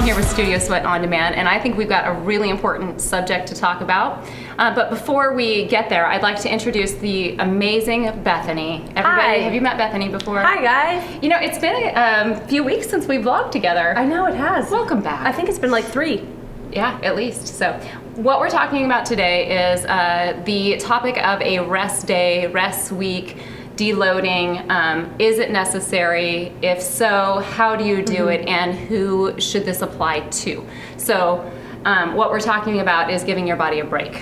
Kom here with Studio Sweat On Demand, and I think we've got a really important subject to talk about. But before we get there, I'd like to introduce the amazing Bethany. Everybody, Hi. Have you met Bethany before? Hi, guys. You know, it's been a few weeks since we vlogged together. I know it has. Welcome back. I think it's been like 3. Yeah, at least. So what we're talking about today is the topic of a rest day, rest week, deloading. Is it necessary? If so, how do you do it, and who should this apply to? So what we're talking about is giving your body a break.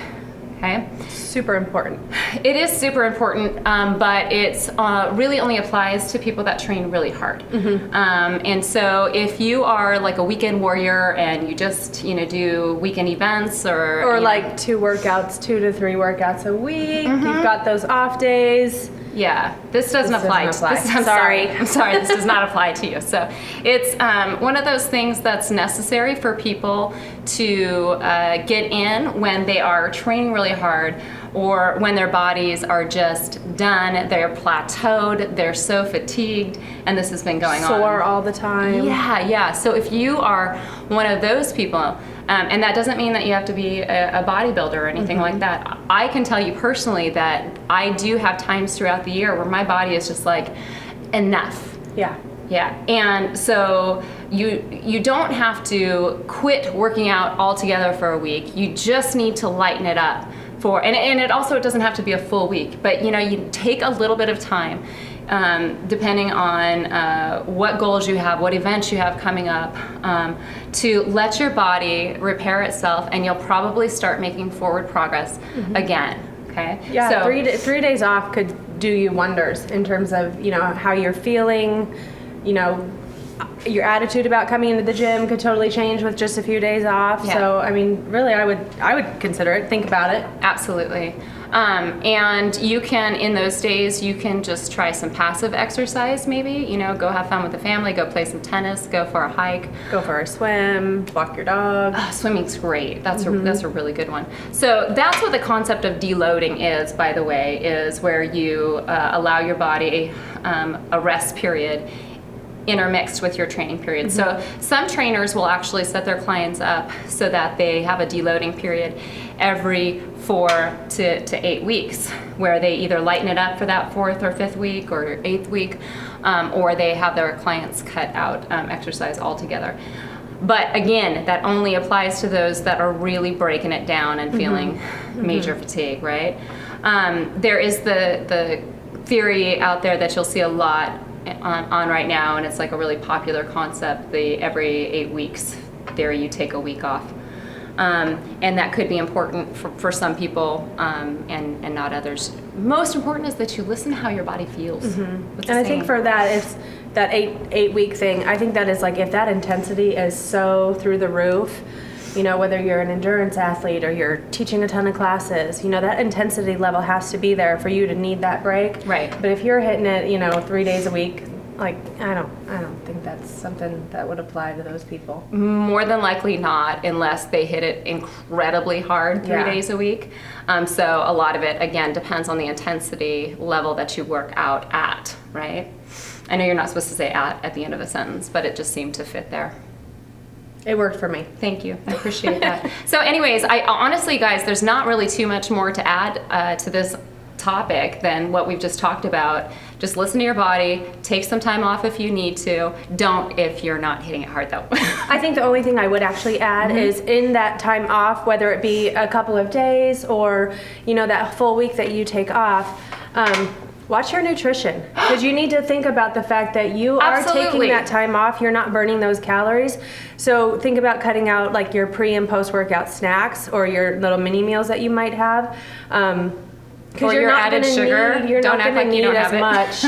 Okay? Super important. It is super important, but it's really only applies to people that train really hard. And so if you are like a weekend warrior and you just do weekend events or like 2 workouts, 2 to 3 workouts a week. You've got those off days. Yeah, this doesn't apply. I'm sorry. I'm sorry, this does not apply to you. So it's one of those things that's necessary for people to get in when they are training really hard, or when their bodies are just done, they're plateaued, they're so fatigued, and this has been going on. Sore all the time. Yeah. So if you are one of those people, and that doesn't mean that you have to be a bodybuilder or anything like that. I can tell you personally that I do have times throughout the year where my body is just like, enough. Yeah. Yeah, and so you don't have to quit working out altogether for a week. You just need to lighten it up and it also doesn't have to be a full week, but you take a little bit of time, depending on what goals you have, what events you have coming up, to let your body repair itself, and you'll probably start making forward progress again. Okay. Yeah. So 3 days off could do you wonders in terms of how you're feeling. Your attitude about coming into the gym could totally change with just a few days off. Yeah. So, I mean, really, I would consider it. Think about it. Absolutely. And you can, in those days, you can just try some passive exercise maybe, go have fun with the family, go play some tennis, go for a hike. Go for a swim, walk your dog. Swimming's great. That's a really good one. So that's what the concept of deloading is, by the way, is where you allow your body a rest period intermixed with your training period. So some trainers will actually set their clients up so that they have a deloading period every 4 to 8 weeks, where they either lighten it up for that 4th or 5th week or 8th week, or they have their clients cut out exercise altogether. But again, that only applies to those that are really breaking it down and feeling major fatigue, right? There is the theory out there that you'll see a lot on right now, and it's like a really popular concept, the every 8 weeks theory. You take a week off, and that could be important for some people, and not others. Most important is that you listen to how your body feels. And I think for that, it's that 8 week thing. I think that is like, if that intensity is so through the roof, whether you're an endurance athlete or you're teaching a ton of classes, that intensity level has to be there for you to need that break. Right. But if you're hitting it, 3 days a week, like, I don't think that's something that would apply to those people. More than likely not, unless they hit it incredibly hard 3 days a week. So a lot of it, again, depends on the intensity level that you work out at, right? I know you're not supposed to say at the end of a sentence, but it just seemed to fit there. It worked for me. Thank you. I appreciate that. So anyways, I honestly, guys, there's not really too much more to add to this topic than what we've just talked about. Just listen to your body, take some time off if you need to. Don't if you're not hitting it hard, though. I think the only thing I would actually add is, in that time off, whether it be a couple of days or that full week that you take off, watch your nutrition, because you need to think about the fact that you are taking that time off. You're not burning those calories. So think about cutting out like your pre and post workout snacks or your little mini meals that you might have. Because you're not going to need, you're not going to need as much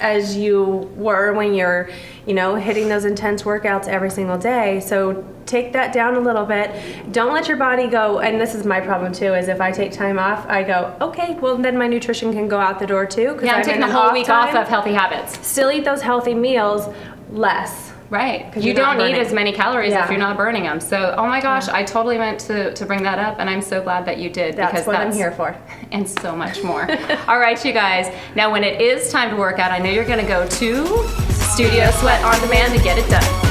as you were when you're, hitting those intense workouts every single day. So take that down a little bit. Don't let your body go, and this is my problem too, is if I take time off, I go, okay, well then my nutrition can go out the door too. Yeah, I'm taking a whole week off of healthy habits. Still eat those healthy meals, less. Right. You don't need as many calories if you're not burning them. So, oh my gosh, I totally meant to bring that up, and I'm so glad that you did. That's because what I'm here for. And so much more. All right, you guys. Now, when it is time to work out, I know you're going to go to Studio Sweat On Demand to get it done.